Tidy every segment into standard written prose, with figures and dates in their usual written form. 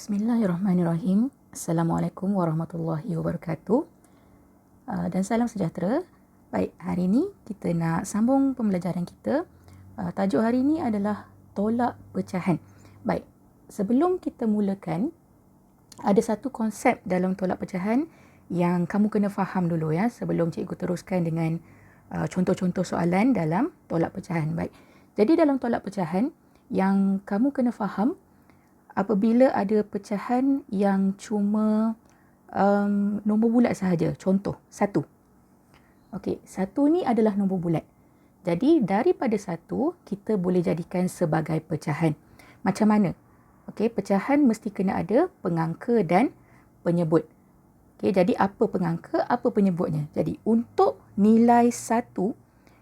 Bismillahirrahmanirrahim. Assalamualaikum warahmatullahi wabarakatuh. Dan salam sejahtera. Baik, hari ini kita nak sambung pembelajaran kita. Tajuk hari ini adalah tolak pecahan. Baik, sebelum kita mulakan, ada satu konsep dalam tolak pecahan yang kamu kena faham dulu ya, sebelum cikgu teruskan dengan contoh-contoh soalan dalam tolak pecahan. Baik, jadi dalam tolak pecahan yang kamu kena faham, apabila ada pecahan yang cuma nombor bulat sahaja, contoh 1. Okey, 1 ni adalah nombor bulat. Jadi daripada 1 kita boleh jadikan sebagai pecahan. Macam mana? Okey, pecahan mesti kena ada pengangka dan penyebut. Okey, jadi apa pengangka, apa penyebutnya? Jadi untuk nilai 1,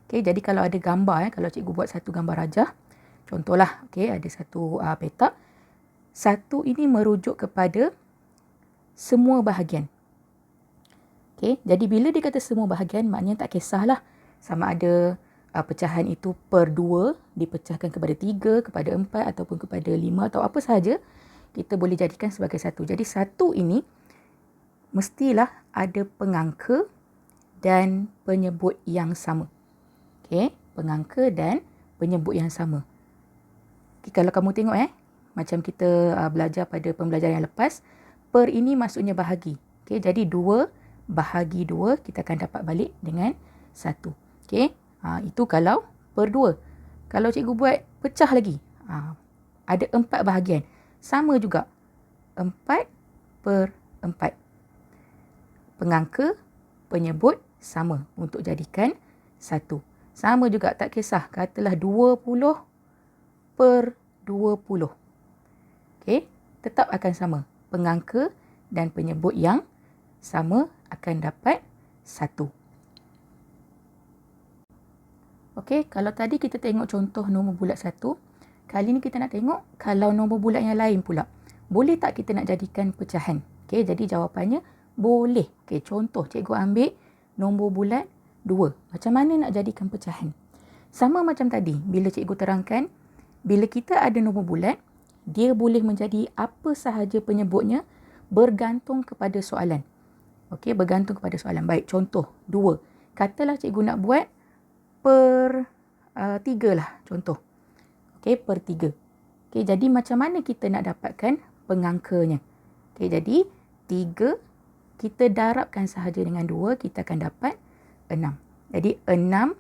okey, jadi kalau ada gambar kalau cikgu buat satu gambar rajah, contohlah, okey, ada satu petak. 1 ini merujuk kepada semua bahagian. Okey, jadi bila dia kata semua bahagian, maknanya tak kisahlah sama ada pecahan itu per 2 dipecahkan kepada 3, kepada 4 ataupun kepada 5 atau apa sahaja, kita boleh jadikan sebagai 1. Jadi 1 ini mestilah ada pengangka dan penyebut yang sama. Okey, pengangka dan penyebut yang sama. Okay, kalau kamu tengok macam kita belajar pada pembelajaran yang lepas, per ini maksudnya bahagi. Okey, jadi 2 bahagi 2 kita akan dapat balik dengan 1. Okey, itu kalau per 2. Kalau cikgu buat pecah lagi, ada 4 bahagian. Sama juga, 4 per 4. Pengangka, penyebut sama untuk jadikan 1. Sama juga, tak kisah, katalah 20 per 20. Okey, tetap akan sama. Pengangka dan penyebut yang sama akan dapat 1. Okey, kalau tadi kita tengok contoh nombor bulat 1, kali ni kita nak tengok kalau nombor bulat yang lain pula. Boleh tak kita nak jadikan pecahan? Okey, jadi jawapannya boleh. Okey, contoh cikgu ambil nombor bulat 2. Macam mana nak jadikan pecahan? Sama macam tadi, bila cikgu terangkan, bila kita ada nombor bulat, dia boleh menjadi apa sahaja penyebutnya bergantung kepada soalan. Okey, bergantung kepada soalan. Baik, contoh 2. Katalah cikgu nak buat per 3 lah contoh. Okey, per 3. Okey, jadi macam mana kita nak dapatkan pengangkanya? Okey, jadi 3 kita darabkan sahaja dengan 2, kita akan dapat 6. Jadi 6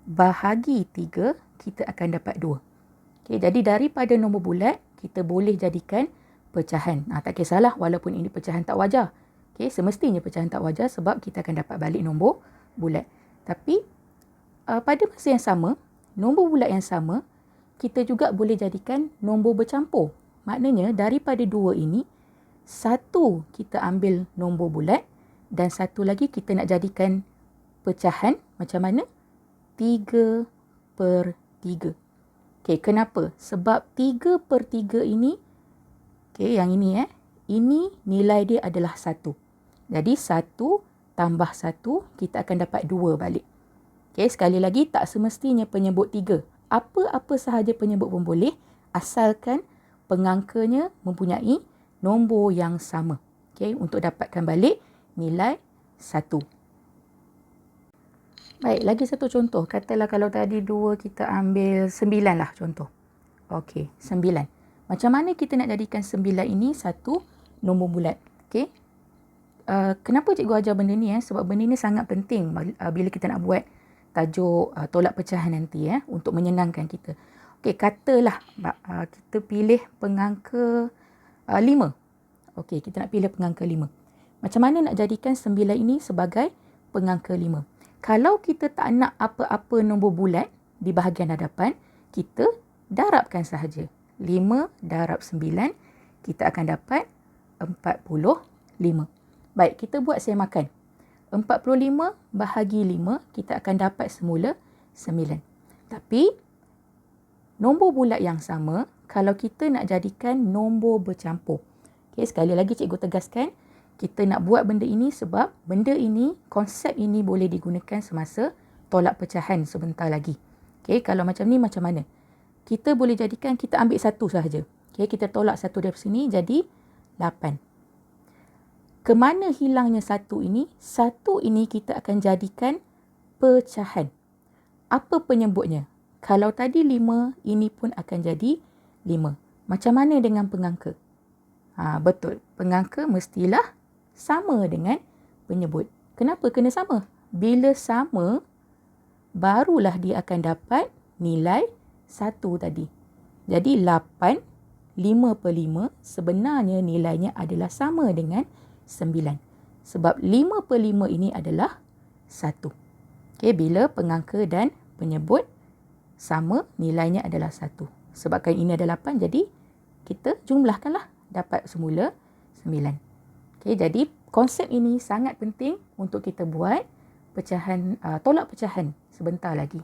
bahagi 3, kita akan dapat 2. Okay, jadi daripada nombor bulat, kita boleh jadikan pecahan. Tak kisahlah walaupun ini pecahan tak wajar. Okay, semestinya pecahan tak wajar sebab kita akan dapat balik nombor bulat. Tapi pada masa yang sama, nombor bulat yang sama, kita juga boleh jadikan nombor bercampur. Maknanya daripada 2 ini, 1 kita ambil nombor bulat dan 1 lagi kita nak jadikan pecahan. Macam mana? 3 per 3. Okey, kenapa? Sebab 3 per 3 ini, okey, yang ini ini nilai dia adalah 1. Jadi 1 tambah 1, kita akan dapat 2 balik. Okey, sekali lagi, tak semestinya penyebut 3. Apa-apa sahaja penyebut pun boleh, asalkan pengangkanya mempunyai nombor yang sama. Okey, untuk dapatkan balik nilai 1. Baik, lagi satu contoh. Katalah kalau tadi 2 kita ambil 9 lah contoh. Okey, 9. Macam mana kita nak jadikan 9 ini satu nombor bulat? Okey. Kenapa cikgu ajar benda ni? Sebab benda ni sangat penting bila kita nak buat tajuk tolak pecahan nanti untuk menyenangkan kita. Okey, katalah kita pilih pengangka 5. Okey, kita nak pilih pengangka 5. Macam mana nak jadikan 9 ini sebagai pengangka 5? Kalau kita tak nak apa-apa nombor bulat di bahagian hadapan, kita darabkan sahaja. 5 darab 9, kita akan dapat 45. Baik, kita buat samakan. 45 bahagi 5, kita akan dapat semula 9. Tapi, nombor bulat yang sama, kalau kita nak jadikan nombor bercampur. Okay, sekali lagi cikgu tegaskan, kita nak buat benda ini sebab benda ini, konsep ini boleh digunakan semasa tolak pecahan sebentar lagi. Okay, kalau macam ni macam mana? Kita boleh jadikan, kita ambil satu sahaja. Okay, kita tolak 1 dari sini jadi 8. Kemana hilangnya 1 ini? 1 ini kita akan jadikan pecahan. Apa penyebutnya? Kalau tadi 5, ini pun akan jadi 5. Macam mana dengan pengangka? Betul, pengangka mestilah sama dengan penyebut. Kenapa kena sama? Bila sama, barulah dia akan dapat nilai 1 tadi. Jadi 8, 5 per 5 sebenarnya nilainya adalah sama dengan 9. Sebab 5 per 5 ini adalah 1. Okay, bila pengangka dan penyebut sama, nilainya adalah 1. Sebabkan ini adalah 8, jadi kita jumlahkanlah. Dapat semula 9. Okay, jadi konsep ini sangat penting untuk kita buat pecahan, tolak pecahan sebentar lagi.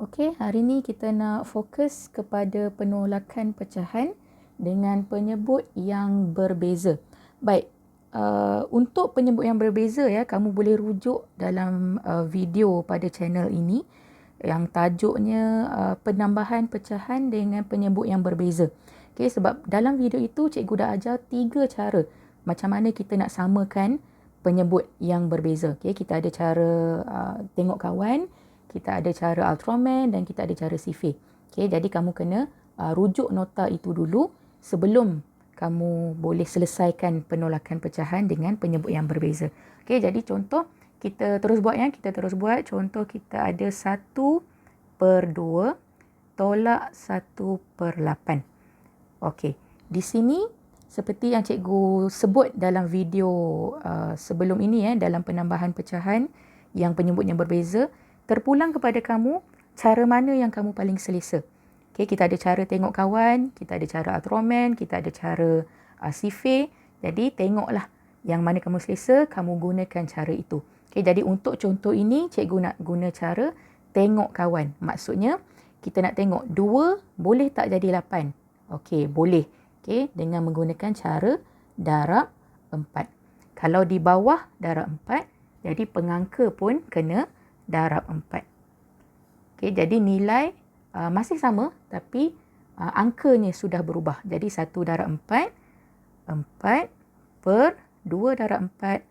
Okey, hari ni kita nak fokus kepada penolakan pecahan dengan penyebut yang berbeza. Baik, untuk penyebut yang berbeza ya, kamu boleh rujuk dalam video pada channel ini yang tajuknya penambahan pecahan dengan penyebut yang berbeza. Okey, sebab dalam video itu cikgu dah ajar 3 cara macam mana kita nak samakan penyebut yang berbeza. Okey, kita ada cara tengok kawan, kita ada cara Ultraman dan kita ada cara sifir. Okay, jadi kamu kena rujuk nota itu dulu sebelum kamu boleh selesaikan penolakan pecahan dengan penyebut yang berbeza. Okay, jadi contoh kita terus buat ya. Kita terus buat. Contoh kita ada 1 per 2 tolak 1 per 8. Okay, di sini seperti yang cikgu sebut dalam video sebelum ini dalam penambahan pecahan yang penyebutnya berbeza, terpulang kepada kamu cara mana yang kamu paling selesa. Okay, kita ada cara tengok kawan, kita ada cara Ultraman, kita ada cara sifir. Jadi tengoklah yang mana kamu selesa, kamu gunakan cara itu. Okay, jadi untuk contoh ini cikgu nak guna cara tengok kawan. Maksudnya kita nak tengok 2 boleh tak jadi 8? Okey, boleh. Okay, dengan menggunakan cara darab 4. Kalau di bawah darab 4, jadi pengangka pun kena darab 4. Okay, jadi nilai masih sama tapi angkanya sudah berubah. Jadi 1 darab 4, 4 per 2 darab 4,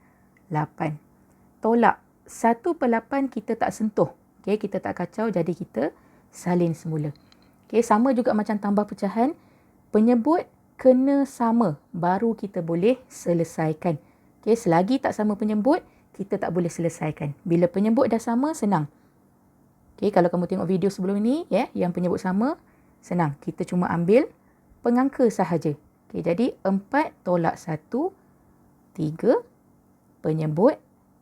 8. Tolak 1 per 8 kita tak sentuh. Okay, kita tak kacau, jadi kita salin semula. Okay, sama juga macam tambah pecahan. Penyebut kena sama baru kita boleh selesaikan. Okay, selagi tak sama penyebut, kita tak boleh selesaikan. Bila penyebut dah sama, senang. Okay, kalau kamu tengok video sebelum ini, yang penyebut sama, senang. Kita cuma ambil pengangka sahaja. Okay, jadi 4 tolak 1, 3. Penyebut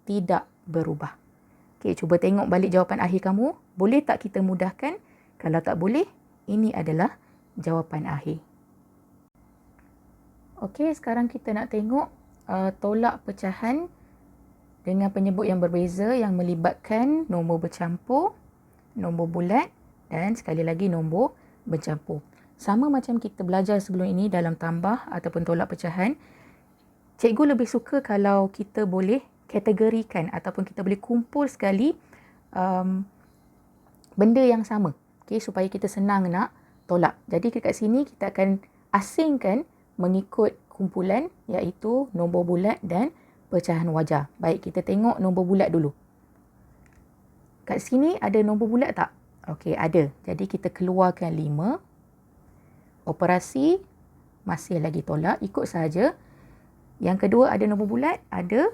tidak berubah. Okay, cuba tengok balik jawapan akhir kamu. Boleh tak kita mudahkan? Kalau tak boleh, ini adalah jawapan akhir. Okay, sekarang kita nak tengok tolak pecahan dengan penyebut yang berbeza yang melibatkan nombor bercampur, nombor bulat dan sekali lagi nombor bercampur. Sama macam kita belajar sebelum ini dalam tambah ataupun tolak pecahan, cikgu lebih suka kalau kita boleh kategorikan ataupun kita boleh kumpul sekali benda yang sama. Okay, supaya kita senang nak tolak. Jadi dekat sini kita akan asingkan mengikut kumpulan iaitu nombor bulat dan pecahan wajar. Baik, kita tengok nombor bulat dulu. Kat sini ada nombor bulat tak? Okey, ada. Jadi kita keluarkan 5. Operasi masih lagi tolak, ikut saja. Yang kedua ada nombor bulat? Ada.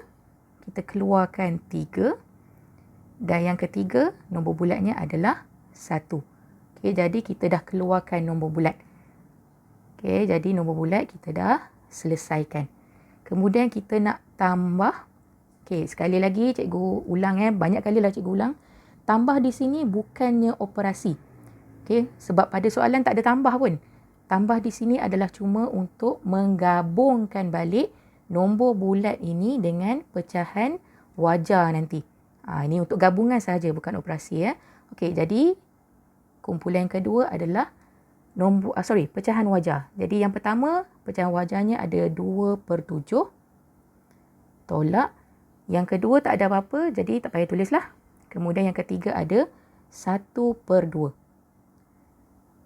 Kita keluarkan 3. Dan yang ketiga, nombor bulatnya adalah 1. Okey, jadi kita dah keluarkan nombor bulat. Okey, jadi nombor bulat kita dah selesaikan. Kemudian kita nak tambah. Okey, sekali lagi cikgu ulang banyak kali lah cikgu ulang. Tambah di sini bukannya operasi. Okey, sebab pada soalan tak ada tambah pun. Tambah di sini adalah cuma untuk menggabungkan balik nombor bulat ini dengan pecahan wajar nanti. Ini untuk gabungan saja, bukan operasi Okey, jadi kumpulan kedua adalah pecahan wajar. Jadi yang pertama, pecahan wajarnya ada 2 per 7. tolak. Yang kedua tak ada apa-apa, jadi tak payah tulislah. Kemudian yang ketiga ada 1/2.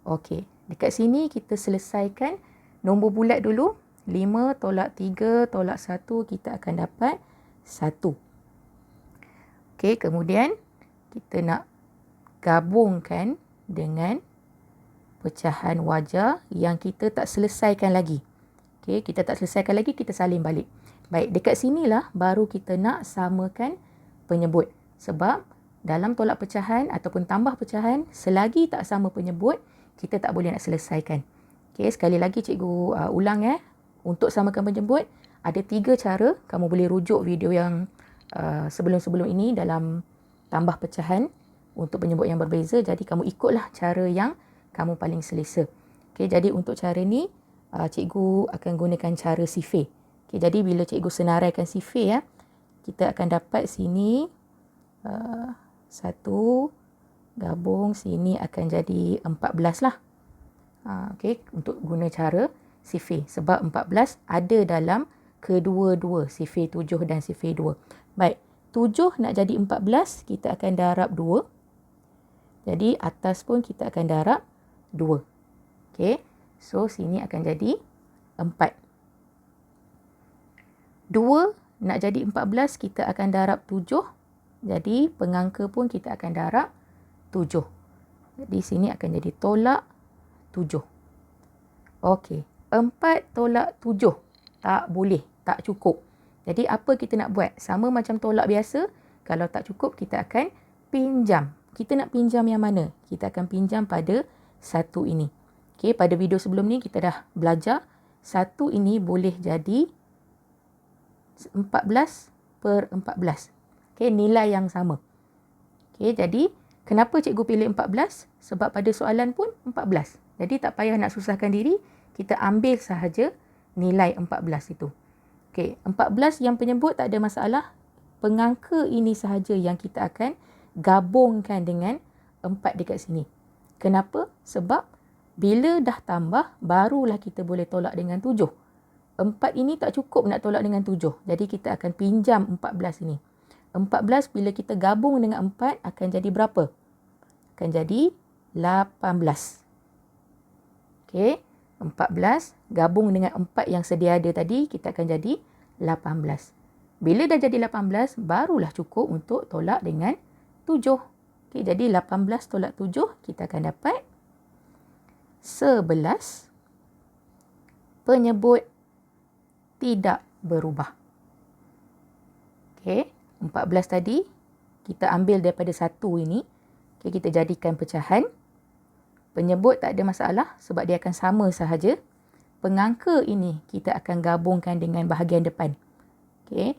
Okey, dekat sini kita selesaikan nombor bulat dulu. 5 tolak 3 tolak 1, kita akan dapat 1. Okey, kemudian kita nak gabungkan dengan pecahan wajar yang kita tak selesaikan lagi. Okey, kita tak selesaikan lagi, kita salin balik. Baik, dekat sinilah baru kita nak samakan penyebut. Sebab dalam tolak pecahan ataupun tambah pecahan, selagi tak sama penyebut, kita tak boleh nak selesaikan. Okey, sekali lagi cikgu ulang Untuk samakan penyebut, ada 3 cara. Kamu boleh rujuk video yang sebelum-sebelum ini dalam tambah pecahan untuk penyebut yang berbeza. Jadi kamu ikutlah cara yang kamu paling selesa. Okey, jadi untuk cara ni cikgu akan gunakan cara sifir. Okey, jadi bila cikgu senaraikan sifir kita akan dapat sini 1 gabung sini akan jadi 14 lah. Okey, untuk guna cara sifir. Sebab 14 ada dalam kedua-dua, sifir 7 dan sifir 2. Baik, 7 nak jadi 14, kita akan darab 2. Jadi atas pun kita akan darab 2. Okey, so sini akan jadi 4. 2 nak jadi 14, kita akan darab 7. Jadi pengangka pun kita akan darab 7. Jadi sini akan jadi tolak 7. Okey, 4 tolak 7. Tak boleh, tak cukup. Jadi apa kita nak buat? Sama macam tolak biasa. Kalau tak cukup, kita akan pinjam. Kita nak pinjam yang mana? Kita akan pinjam pada 1 ini. Okey, pada video sebelum ni kita dah belajar 1 ini boleh jadi 14/14. Okey, nilai yang sama. Okey, jadi kenapa cikgu pilih 14? Sebab pada soalan pun 14. Jadi tak payah nak susahkan diri, kita ambil sahaja nilai 14 itu. Okey, 14 yang penyebut tak ada masalah. Pengangka ini sahaja yang kita akan gabungkan dengan 4 dekat sini. Kenapa? Sebab bila dah tambah, barulah kita boleh tolak dengan 7. 4 ini tak cukup nak tolak dengan 7. Jadi kita akan pinjam 14 ini. 14 bila kita gabung dengan 4 akan jadi berapa? Akan jadi 18. Okey, 14 gabung dengan 4 yang sedia ada tadi, kita akan jadi 18. Bila dah jadi 18, barulah cukup untuk tolak dengan 7. Okey, jadi 18 tolak 7, kita akan dapat 11. Penyebut tidak berubah. Okey, 14 tadi, kita ambil daripada 1 ini. Okey, kita jadikan pecahan. Penyebut tak ada masalah sebab dia akan sama sahaja. Pengangka ini kita akan gabungkan dengan bahagian depan. Okey.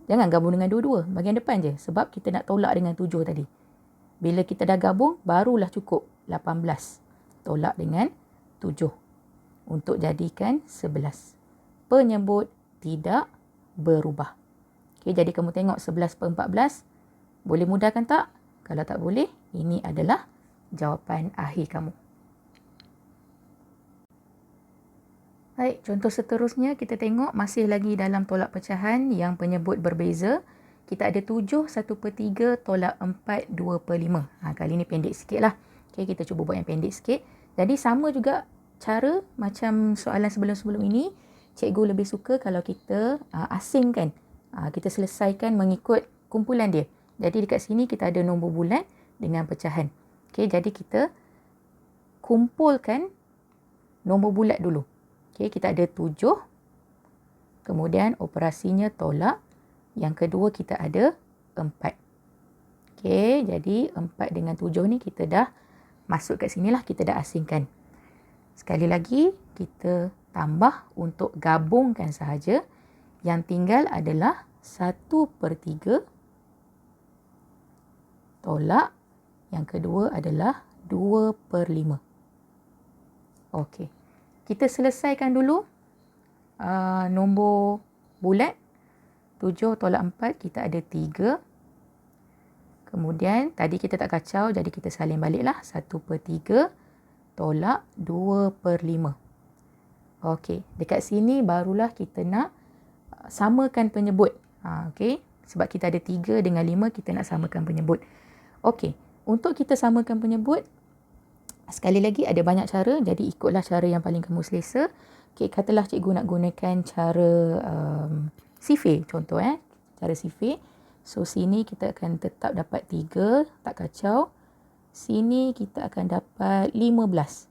Jangan gabung dengan dua-dua, bahagian depan je sebab kita nak tolak dengan 7 tadi. Bila kita dah gabung, barulah cukup 18 tolak dengan 7 untuk jadikan 11. Penyebut tidak berubah. Okey, jadi kamu tengok 11/14. Boleh mudahkan tak? Kalau tak boleh, ini adalah jawapan akhir kamu. Baik, contoh seterusnya kita tengok masih lagi dalam tolak pecahan yang penyebut berbeza. Kita ada 7 1/3 tolak 4 2/5. Kali ni pendek sikit lah. Okay, kita cuba buat yang pendek sikit. Jadi sama juga cara macam soalan sebelum-sebelum ini. Cikgu lebih suka kalau kita asingkan. Kita selesaikan mengikut kumpulan dia. Jadi dekat sini kita ada nombor bulat dengan pecahan. Okay, jadi kita kumpulkan nombor bulat dulu. Okay, kita ada 7. Kemudian operasinya tolak. Yang kedua kita ada 4. Okay, jadi 4 dengan 7 ni kita dah masuk kat sini lah. Kita dah asingkan. Sekali lagi kita tambah untuk gabungkan sahaja. Yang tinggal adalah 1/3 tolak. Yang kedua adalah 2/5. Okey. Kita selesaikan dulu nombor bulat. 7 tolak 4 kita ada 3. Kemudian tadi kita tak kacau jadi kita salin baliklah. 1/3 tolak 2/5. Okey. Dekat sini barulah kita nak samakan penyebut. Okey, sebab kita ada 3 dengan 5, kita nak samakan penyebut. Okey, untuk kita samakan penyebut, sekali lagi ada banyak cara, jadi ikutlah cara yang paling kamu selesa. Okey, katalah cikgu nak gunakan cara sifir contoh cara sifir. So sini kita akan tetap dapat 3, tak kacau. Sini kita akan dapat 15.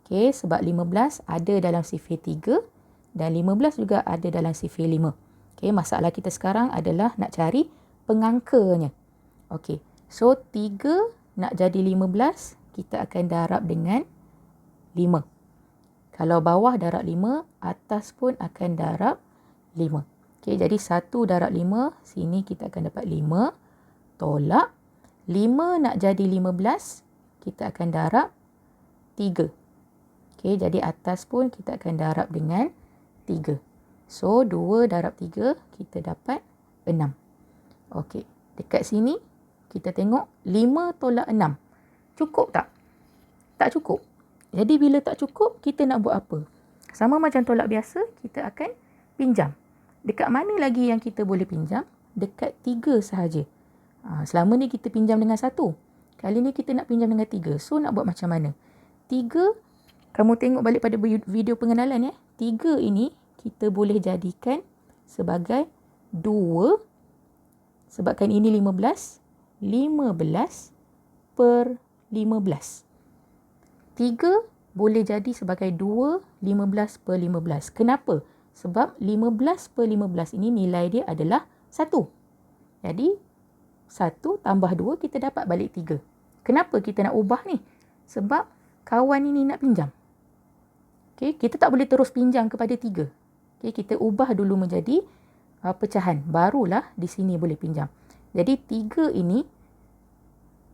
Okey, sebab 15 ada dalam sifir 3 dan 15 juga ada dalam sifir 5. Okey, masalah kita sekarang adalah nak cari pengangkanya. Okey, so 3 nak jadi 15, kita akan darab dengan 5. Kalau bawah darab 5, atas pun akan darab 5. Okey, jadi 1 darab 5, sini kita akan dapat 5, tolak. 5 nak jadi 15, kita akan darab 3. Okey, jadi atas pun kita akan darab dengan 3. So, 2 darab 3, kita dapat 6. Okey, dekat sini kita tengok 5 tolak 6. Cukup tak? Tak cukup. Jadi, bila tak cukup, kita nak buat apa? Sama macam tolak biasa, kita akan pinjam. Dekat mana lagi yang kita boleh pinjam? Dekat 3 sahaja. Selama ni kita pinjam dengan 1. Kali ni kita nak pinjam dengan 3. So, nak buat macam mana? 3, kamu tengok balik pada video pengenalan 3 ini kita boleh jadikan sebagai 2. Sebabkan ini 15. 15 per 15. 3 boleh jadi sebagai 2, 15 per 15. Kenapa? Sebab 15 per 15 ini nilai dia adalah 1. Jadi, 1 tambah 2 kita dapat balik 3. Kenapa kita nak ubah ni? Sebab kawan ini nak pinjam. Okay, kita tak boleh terus pinjam kepada 3. Okay, kita ubah dulu menjadi pecahan. Barulah di sini boleh pinjam. Jadi 3 ini,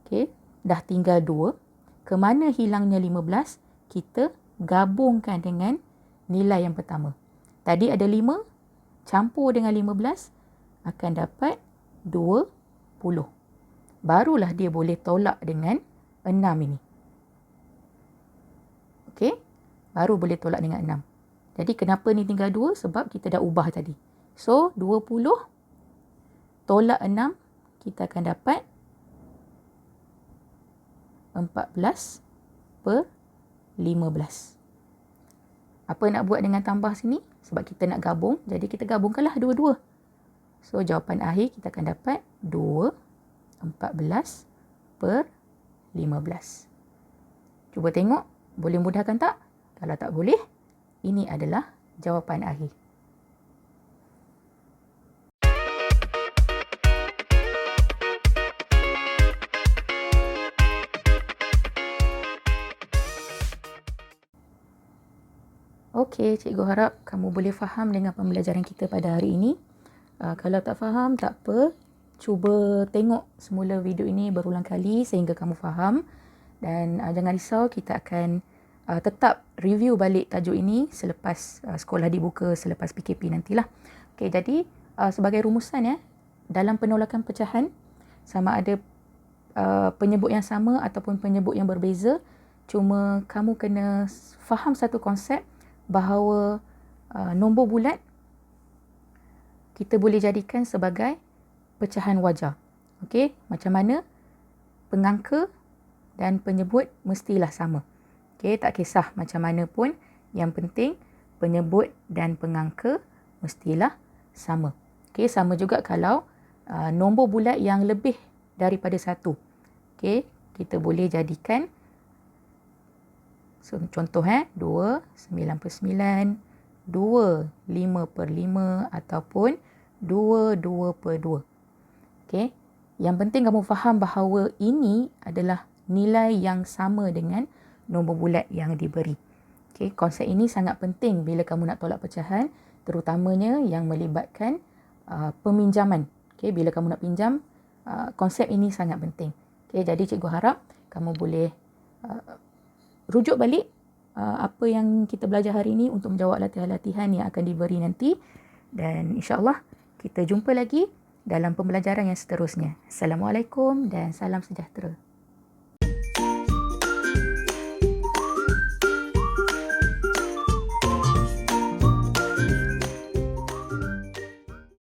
okay, dah tinggal 2. Kemana hilangnya 15? Kita gabungkan dengan nilai yang pertama. Tadi ada 5, campur dengan 15, akan dapat 20. Barulah dia boleh tolak dengan 6 ini. Okey, baru boleh tolak dengan 6. Jadi kenapa ni tinggal 2? Sebab kita dah ubah tadi. So, 20 tolak 6, kita akan dapat 14 per 15. Apa nak buat dengan tambah sini? Sebab kita nak gabung, jadi kita gabungkanlah dua-dua. So, jawapan akhir kita akan dapat 2, 14 per 15. Cuba tengok, boleh mudahkan tak? Kalau tak boleh, ini adalah jawapan akhir. Okey, cikgu harap kamu boleh faham dengan pembelajaran kita pada hari ini. Kalau tak faham, tak apa. Cuba tengok semula video ini berulang kali sehingga kamu faham. Dan jangan risau, kita akan tetap review balik tajuk ini selepas sekolah dibuka, selepas PKP nantilah. Okey, jadi sebagai rumusan dalam penolakan pecahan, sama ada penyebut yang sama ataupun penyebut yang berbeza, cuma kamu kena faham satu konsep bahawa nombor bulat kita boleh jadikan sebagai pecahan wajar. Okey, macam mana? Pengangka dan penyebut mestilah sama. Okey, tak kisah macam mana pun, yang penting penyebut dan pengangka mestilah sama. Okey, sama juga kalau nombor bulat yang lebih daripada 1. Okey, kita boleh jadikan contoh 2, 9 per 9, 2, 5 per 5 ataupun 2, 2 per 2. Okey, yang penting kamu faham bahawa ini adalah nilai yang sama dengan nombor bulat yang diberi. Okey, konsep ini sangat penting bila kamu nak tolak pecahan, terutamanya yang melibatkan peminjaman. Okey, bila kamu nak pinjam, konsep ini sangat penting. Okey, jadi cikgu harap kamu boleh rujuk balik apa yang kita belajar hari ini untuk menjawab latihan-latihan yang akan diberi nanti, dan insya-Allah kita jumpa lagi dalam pembelajaran yang seterusnya. Assalamualaikum dan salam sejahtera.